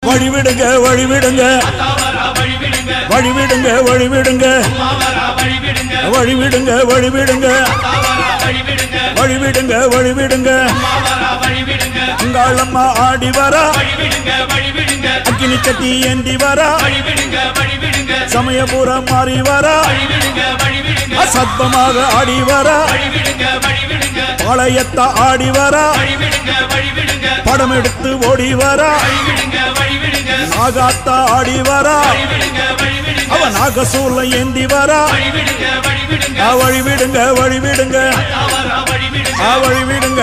வழிவிடுங்க வழிவிடுங்க வழிவிடுங்க வழிவிடுங்க வழிவிடுங்க வழிவிடுங்க வழிவிடுங்க வழிவிடுங்க அங்காளம்மா ஆடி வரா அக்கினி சட்டி ஏந்தி வரா சமயபுரம் மாறி வரா அசத்தமாக ஆடி வரா பாளையத்த ஆடி வரா படம் எடுத்து ஓடி வரா நாகாத்தா ஆடி வரா அவ நாகசூல ஏந்தி வரா வழிவிடுங்க வழிவிடுங்க வழிவிடுங்க வழிவிடுங்க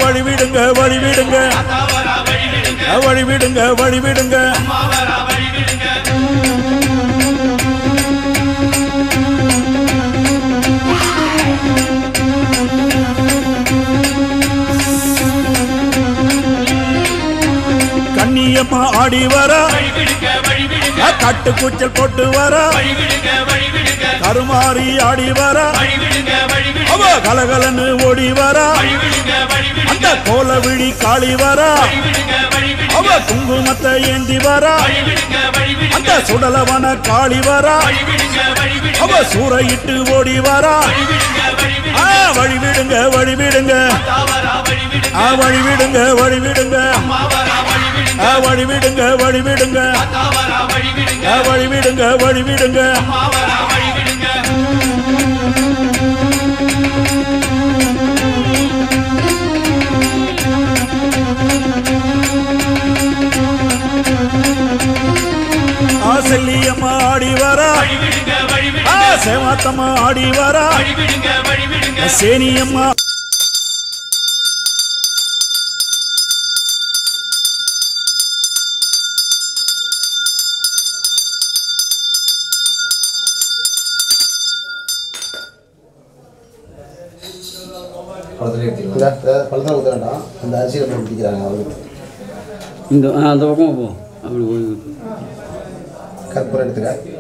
வழிவிடுங்க வழிவிடுங்க வழிவிடுங்க வழிவிடுங்க கண்ணியம்மா ஆடி வரா கட்டு கூச்சல் போட்டு வரா கருமாறி ஆடி வரா அவ கலகலன்னு ஓடி வரா அந்த கோல விழி காளி வரா அவ குங்குமத்தை ஏந்தி வரா அந்த சுடலவன காளி வரா அவ சூறையிட்டு ஓடி வரா வழிவிடுங்க வழிவிடுங்க வழிவிடுங்க வழிவிடுங்க வழிவிடுங்க வழிவிடுங்க வழிவிடுங்க வழிவிடுங்க செல்லியம்மா ஆடி வரா சேவாத்தம்மா ஆடி வரா சேனியம்மா பழத்தை ஊற்றுறாண்டா அந்த அரிசியில் போய் பிடிக்கிறாங்க அவருக்கு இந்த அந்த பக்கம் போ அப்படி போய் கற்பூரம் எடுத்துக்க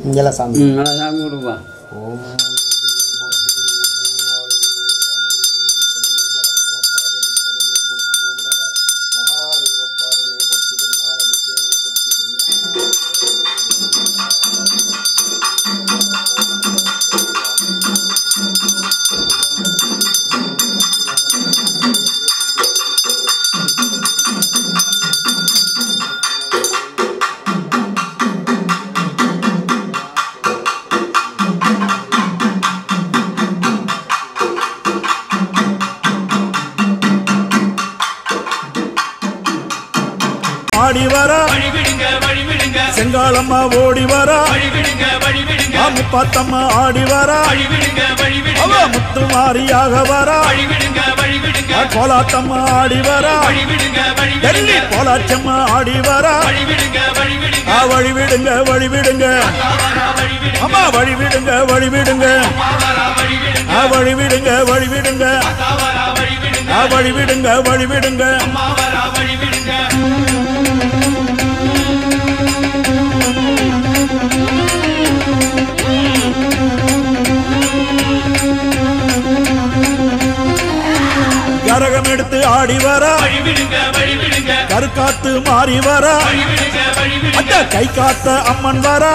இங்கெல்லாம் சாமி சாமி கொடுப்பா ஆடி வரா செங்காலம்மா ஓடி வரா முப்பாத்தம்மா ஆடி வரா அவ முத்து மாரியாக வரா கோலாத்தம்மா ஆடி வரா டெல்லி கோலாச்சம்மா ஆடி வரா வழிவிடுங்க வழிவிடுங்க அம்மா வழிவிடுங்க வழிவிடுங்க வழிவிடுங்க வழிவிடுங்க வழிவிடுங்க வழிவிடுங்க கரகம் எடுத்து ஆடி வரா கருக்காத்து மாறி வரா அந்த கை காத்த அம்மன் வரா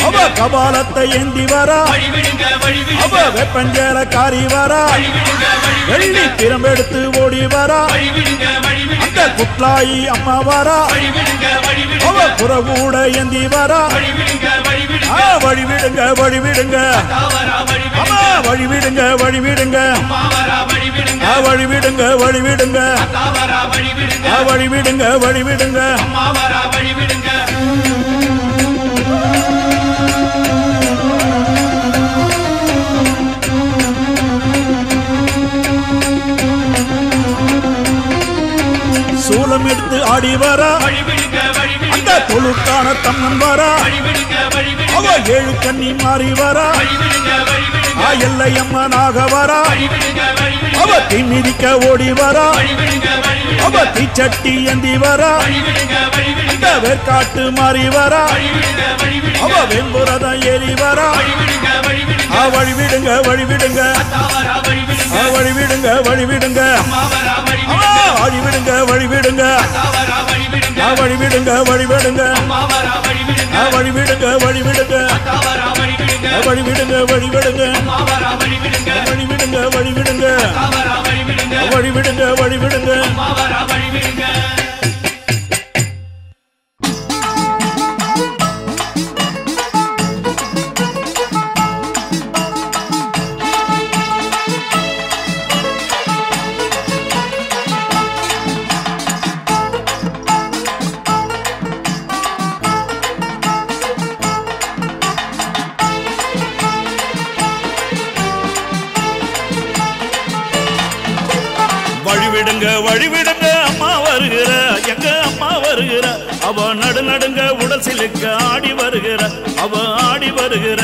அவ கபாலத்தை ஏந்தி வரா அவ வெப்பஞ்சேர காரி வரா வெள்ளி திறம்பெடுத்து ஓடி வரா அந்த குட்லாயி அம்மா வரா அவ புறகூட ஏந்தி வரா வழிவிடுங்க வழிவிடுங்க அம்மா வழிவிடுங்க வழிவிடுங்க வழிவிடுங்க வழிவிடுங்க வழிவிடுங்க வழிவிடுங்க சூலம் எடுத்து ஆடி வரா அந்த தொழுக்கான தம்மன் வரா அவ ஏழு கண்ணி மாறி வரா எல்லையம்மனாக வரா அவ திமிதிக்க ஓடி வரா அவ தீச்சட்டி ஏந்தி வரா அந்த வேர்க்காட்டு மாறி வரா அவ வெண்புரதம் ஏறி வரா வழிவிடுங்க வழிவிடுங்க வழிவிடுங்க வழிவிடுங்க வழிவிடுங்க வழிவிடுங்க வழிவிடுங்க வழிவிடுங்க வழிவிடுங்க வழிவிடுங்க வழிவிடுங்க வழிவிடுங்க வழிவிடுங்க வழிவிடுங்க வழிவிடுங்க வழிவிடுங்க வழிவிடுங்க வழிவிடுங்க அம்மா வருகிற எங்க அம்மா வருகிற அவ நடு நடுங்க உடல் சிலுக்க ஆடி வருகிற அவ ஆடி வருகிற